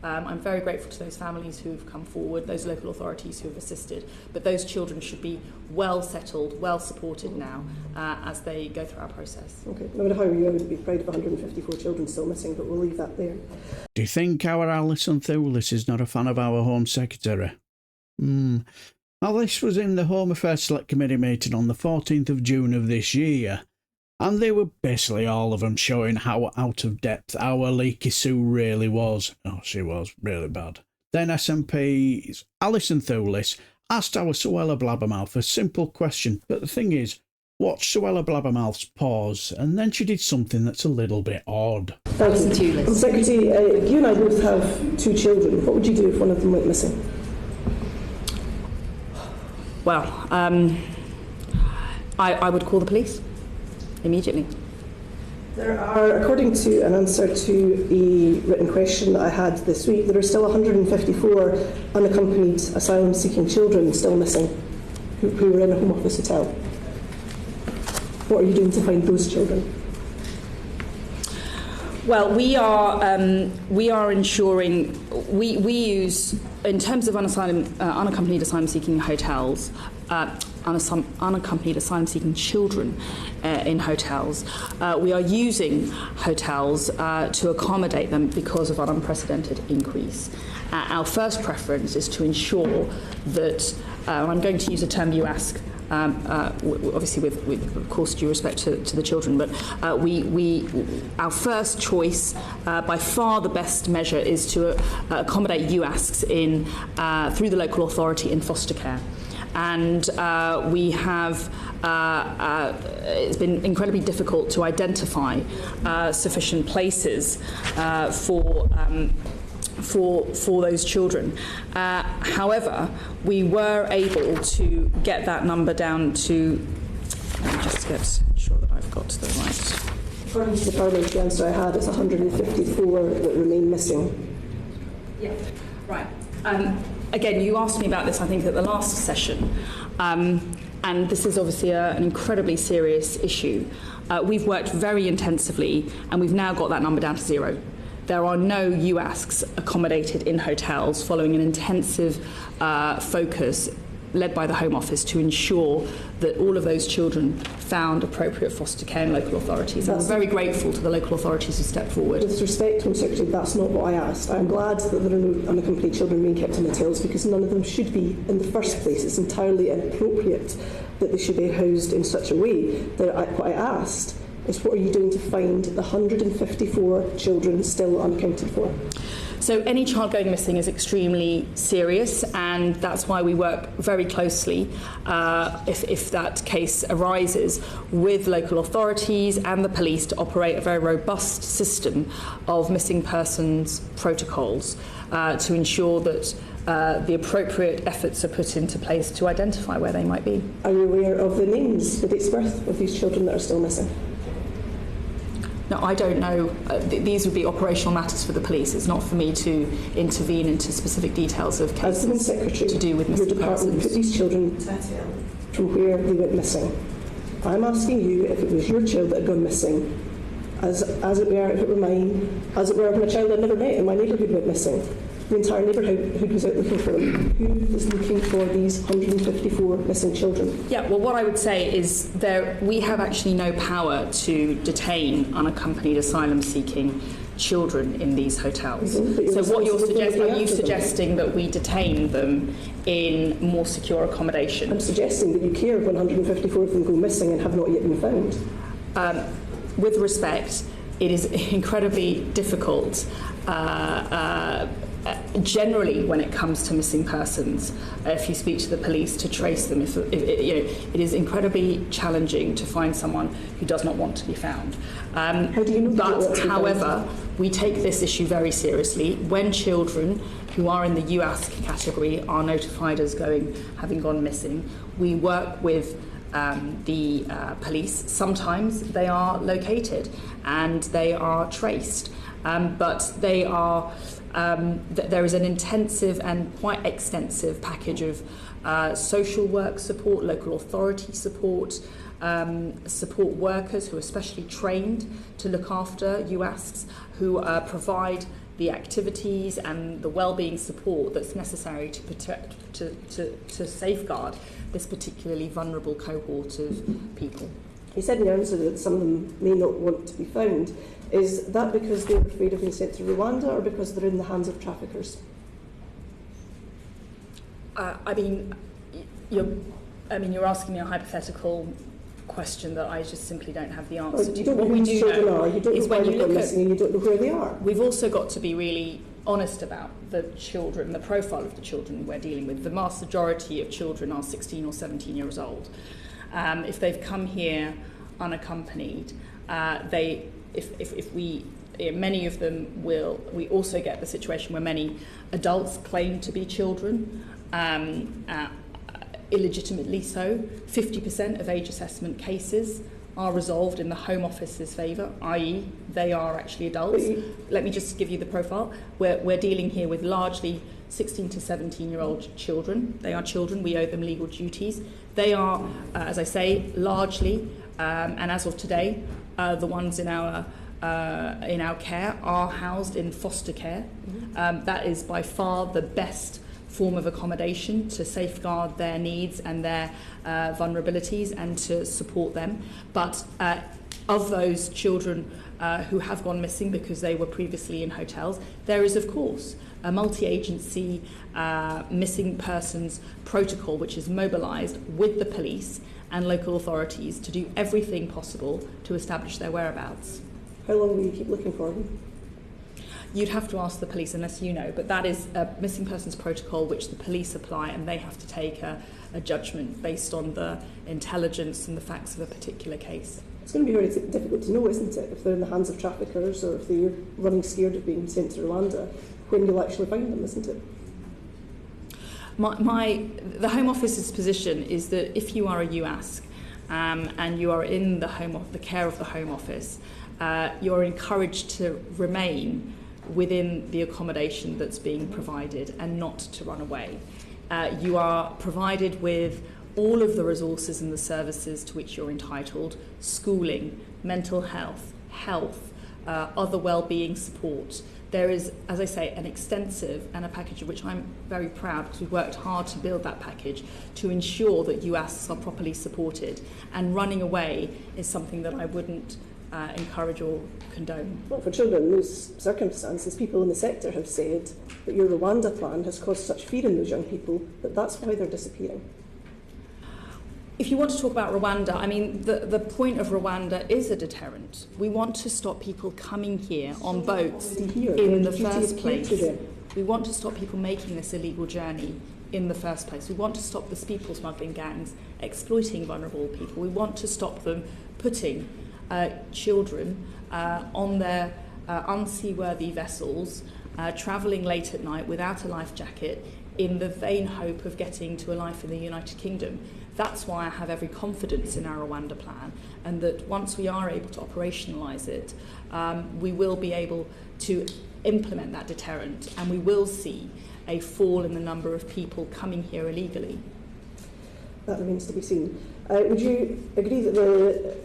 I'm very grateful to those families who've come forward, those local authorities who have assisted, but those children should be well settled, well supported now as they go through our process. Okay, no matter how you would be proud of 154 children still missing, but we'll leave that there. Do you think our Alison Thewliss is not a fan of our Home Secretary? Now, this was in the Home Affairs Select Committee meeting on the 14th of June of this year, and they were basically all of them showing how out of depth our Leaky Sue really was. Oh, she was really bad. Then SNP's Alison Thewliss asked our Suella Braverman a simple question, but the thing is, watch Suella Braverman's pause, and then she did something that's a little bit odd. Alison Thewliss. Secretary, you and I both have 2 children. What would you do if one of them went missing? Well, I would call the police immediately. There are, according to an answer to a written question that I had this week, there are still 154 unaccompanied asylum-seeking children still missing who were in a Home Office hotel. What are you doing to find those children? Well, we are ensuring we use, in terms of unaccompanied asylum-seeking hotels, unaccompanied asylum-seeking children in hotels. We are using hotels to accommodate them because of an unprecedented increase. Our first preference is to ensure that, and I'm going to use a term you ask, obviously with of course due respect to the children, but our first choice, by far the best measure, is to accommodate UASCs in through the local authority in foster care. And we have, it's been incredibly difficult to identify sufficient places for those children. However, we were able to get that number down to, let me just get sure that I've got the right. According to the parliamentary answer I had, it's 154 that remain missing. Yeah, right. Again, you asked me about this, I think, at the last session, and this is obviously an incredibly serious issue. We've worked very intensively, and we've now got that number down to 0. There are no UASCs accommodated in hotels following an intensive focus led by the Home Office to ensure that all of those children found appropriate foster care in local authorities. And we're very grateful to the local authorities who stepped forward. With respect, Home Secretary, that's not what I asked. I'm glad that there are no unaccompanied children being kept in hotels, because none of them should be in the first place. It's entirely inappropriate that they should be housed in such a way. What I asked is, what are you doing to find the 154 children still unaccounted for? So any child going missing is extremely serious, and that's why we work very closely, if that case arises, with local authorities and the police to operate a very robust system of missing persons protocols to ensure that the appropriate efforts are put into place to identify where they might be. Are you aware of the names, the dates of birth of these children that are still missing? No, I don't know. These would be operational matters for the police. It's not for me to intervene into specific details of cases. As the Home Secretary, to do with missing your department persons. put these children from where they went missing. I'm asking you if it was your child that had gone missing, as it were if it were mine, as it were if my child I'd never met in my neighbourhood went missing. The entire neighbourhood was out looking for them. Who is looking for these 154 missing children? Yeah, well, what I would say is we have actually no power to detain unaccompanied asylum-seeking children in these hotels. So what you're suggesting, are you suggesting that we detain them in more secure accommodation? I'm suggesting that you care if 154 of them go missing and have not yet been found. With respect, it is incredibly difficult generally when it comes to missing persons, if you speak to the police, to trace them. It is incredibly challenging to find someone who does not want to be found. How do you know but however, we take this issue very seriously. When children who are in the UASC category are notified as having gone missing, we work with the police. Sometimes they are located and they are traced, but they are there is an intensive and quite extensive package of social work support, local authority support, support workers who are specially trained to look after UASCs, who provide the activities and the well-being support that's necessary to protect, to safeguard this particularly vulnerable cohort of people. You said in your answer that some of them may not want to be found. Is that because they're afraid of being sent to Rwanda, or because they're in the hands of traffickers? You're asking me a hypothetical question that I just simply don't have the answer to. You don't know who these children are, you don't know why they're missing, and you don't know where they are. We've also got to be really honest about the children, the profile of the children we're dealing with. The vast majority of children are 16 or 17 years old. If they've come here unaccompanied, many of them will. We also get the situation where many adults claim to be children, illegitimately so. 50% of age assessment cases are resolved in the Home Office's favour, i.e. they are actually adults. Let me just give you the profile. We're dealing here with largely 16 to 17-year-old children. They are children. We owe them legal duties. They are, as I say, largely, and as of today, the ones in our care are housed in foster care. That is by far the best form of accommodation to safeguard their needs and their vulnerabilities and to support them. But of those children who have gone missing because they were previously in hotels, there is, of course, a multi-agency missing persons protocol which is mobilised with the police and local authorities to do everything possible to establish their whereabouts. How long will you keep looking for them? You'd have to ask the police unless you know, but that is a missing persons protocol which the police apply, and they have to take a judgment based on the intelligence and the facts of a particular case. It's going to be very difficult to know, isn't it, if they're in the hands of traffickers or if they're running scared of being sent to Rwanda, when you'll actually find them, isn't it? The Home Office's position is that if you are a UASC and you are in the care of the Home Office, you're encouraged to remain within the accommodation that's being provided and not to run away. You are provided with all of the resources and the services to which you're entitled: schooling, mental health, other well-being support. There is, as I say, an extensive and a package of which I'm very proud, because we've worked hard to build that package to ensure that UASCs are properly supported, and running away is something that I wouldn't encourage or condone. Well, for children in those circumstances, people in the sector have said that your Rwanda plan has caused such fear in those young people that that's why they're disappearing. If you want to talk about Rwanda, I mean, the point of Rwanda is a deterrent. We want to stop people coming here on boats in the first place. We want to stop people making this illegal journey in the first place. We want to stop the people smuggling gangs exploiting vulnerable people. We want to stop them putting children on their unseaworthy vessels, travelling late at night without a life jacket, in the vain hope of getting to a life in the United Kingdom. That's why I have every confidence in our Rwanda plan, and that once we are able to operationalise it, we will be able to implement that deterrent, and we will see a fall in the number of people coming here illegally. That remains to be seen. Would you agree that the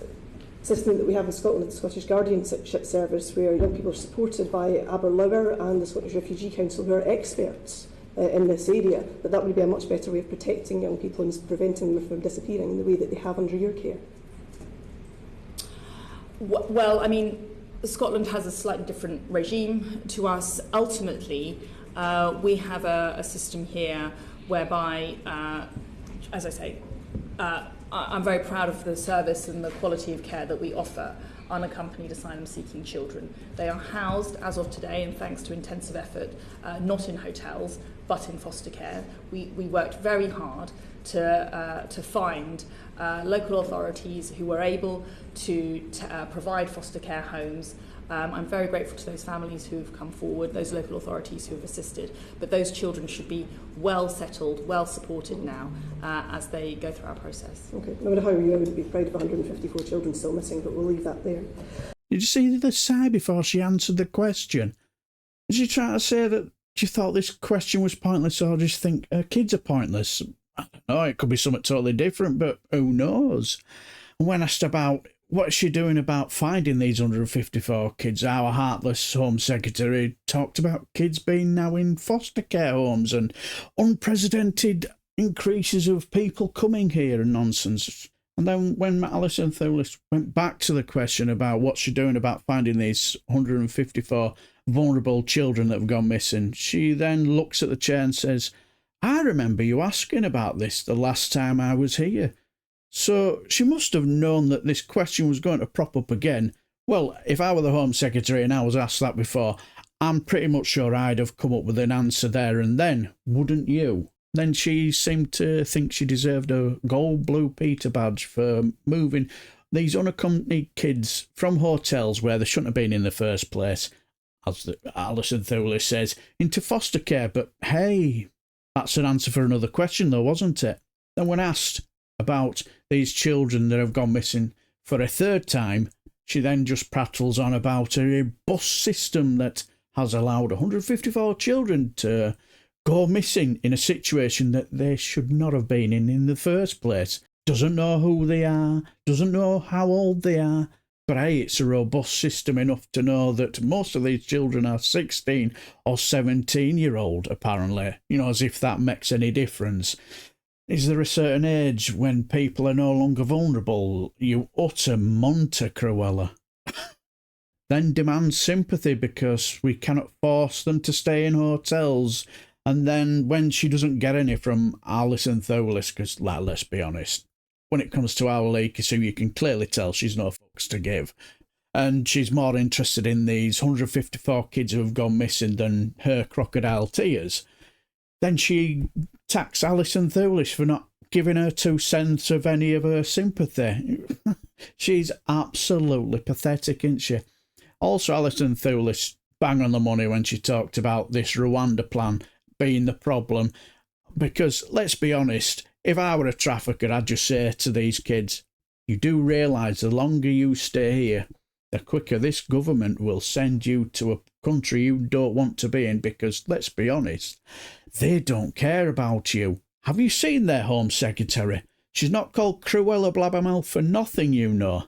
system that we have in Scotland, the Scottish Guardianship Service, where young people are supported by Aberlour and the Scottish Refugee Council, who are experts in this area, that would be a much better way of protecting young people and preventing them from disappearing in the way that they have under your care? Well, I mean, Scotland has a slightly different regime to us. Ultimately, we have a system here whereby, as I say, I'm very proud of the service and the quality of care that we offer unaccompanied asylum-seeking children. They are housed, as of today, and thanks to intensive effort, not in hotels, but in foster care. We worked very hard to find local authorities who were able to provide foster care homes. I'm very grateful to those families who have come forward, those local authorities who have assisted, but those children should be well settled, well supported now as they go through our process. Okay, no matter how you would be proud of 154 children still missing, but we'll leave that there. Did you see the side before she answered the question? Is she trying to say that she thought this question was pointless, or just think her kids are pointless? I don't know, it could be something totally different, but who knows? And when asked about what's she doing about finding these 154 kids? Our heartless Home Secretary talked about kids being now in foster care homes and unprecedented increases of people coming here and nonsense. And then when Alison Thewliss went back to the question about what's she doing about finding these 154 vulnerable children that have gone missing, she then looks at the chair and says, I remember you asking about this the last time I was here. So she must have known that this question was going to prop up again. Well, if I were the Home Secretary and I was asked that before, I'm pretty much sure I'd have come up with an answer there and then, wouldn't you? Then she seemed to think she deserved a gold blue Peter badge for moving these unaccompanied kids from hotels where they shouldn't have been in the first place, as Alison Thewliss says, into foster care. But hey, that's an answer for another question though, wasn't it? Then when asked about these children that have gone missing for a third time, she then just prattles on about a bus system that has allowed 154 children to go missing in a situation that they should not have been in the first place. Doesn't know who they are, doesn't know how old they are, but hey, it's a robust system enough to know that most of these children are 16 or 17-year-old, apparently. You know, as if that makes any difference. Is there a certain age when people are no longer vulnerable? You utter Monte Cruella. Then demand sympathy because we cannot force them to stay in hotels. And then when she doesn't get any from Alison Thewliss, because let's be honest, when it comes to our Leaky Sue, you can clearly tell she's no fucks to give. And she's more interested in these 154 kids who have gone missing than her crocodile tears. Then she attacks Alison Thewliss for not giving her 2 cents of any of her sympathy. She's absolutely pathetic, isn't she? Also, Alison Thewliss bang on the money when she talked about this Rwanda plan being the problem. Because, let's be honest, if I were a trafficker, I'd just say to these kids, you do realise the longer you stay here, the quicker this government will send you to a country you don't want to be in, because, let's be honest, they don't care about you. Have you seen their Home Secretary? She's not called Suella Braverman for nothing, you know.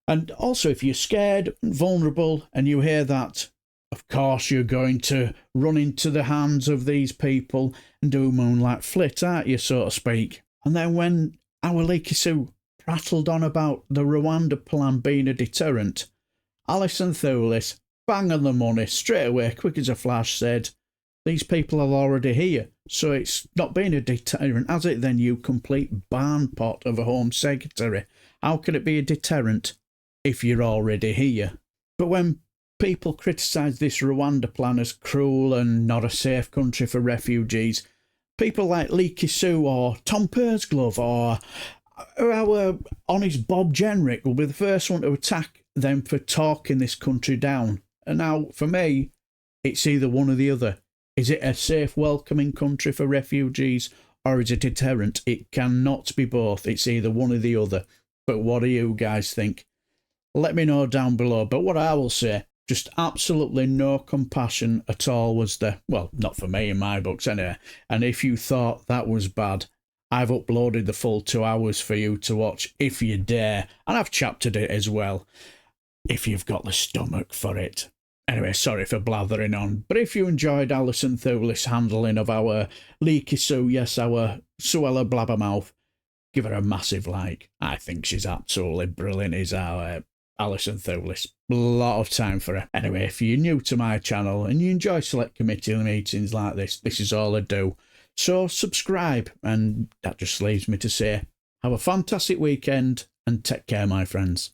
And also, if you're scared and vulnerable and you hear that, of course you're going to run into the hands of these people and do moonlight flit, aren't you, so to speak? And then when our Leaky Sue prattled on about the Rwanda plan being a deterrent, Alison Thewliss, bang on the money, straight away, quick as a flash, said, these people are already here, so it's not being a deterrent, has it then, you complete barn pot of a Home Secretary? How can it be a deterrent if you're already here? But when people criticise this Rwanda plan as cruel and not a safe country for refugees, people like Leaky Sue or Tom Pursglove or our honest Bob Jenrick will be the first one to attack them for talking this country down. And now, for me, it's either one or the other. Is it a safe, welcoming country for refugees, or is it a deterrent? It cannot be both. It's either one or the other. But what do you guys think? Let me know down below. But what I will say, just absolutely no compassion at all was there. Well, not for me in my books anyway. And if you thought that was bad, I've uploaded the full 2 hours for you to watch if you dare. And I've chaptered it as well, if you've got the stomach for it. Anyway, sorry for blathering on. But if you enjoyed Alison Thewliss' handling of our Leaky Sue, yes, our Suella Blabbermouth, give her a massive like. I think she's absolutely brilliant, is our Alison Thewliss. A lot of time for her. Anyway, if you're new to my channel and you enjoy select committee meetings like this is all I do. So subscribe, and that just leaves me to say, have a fantastic weekend and take care, my friends.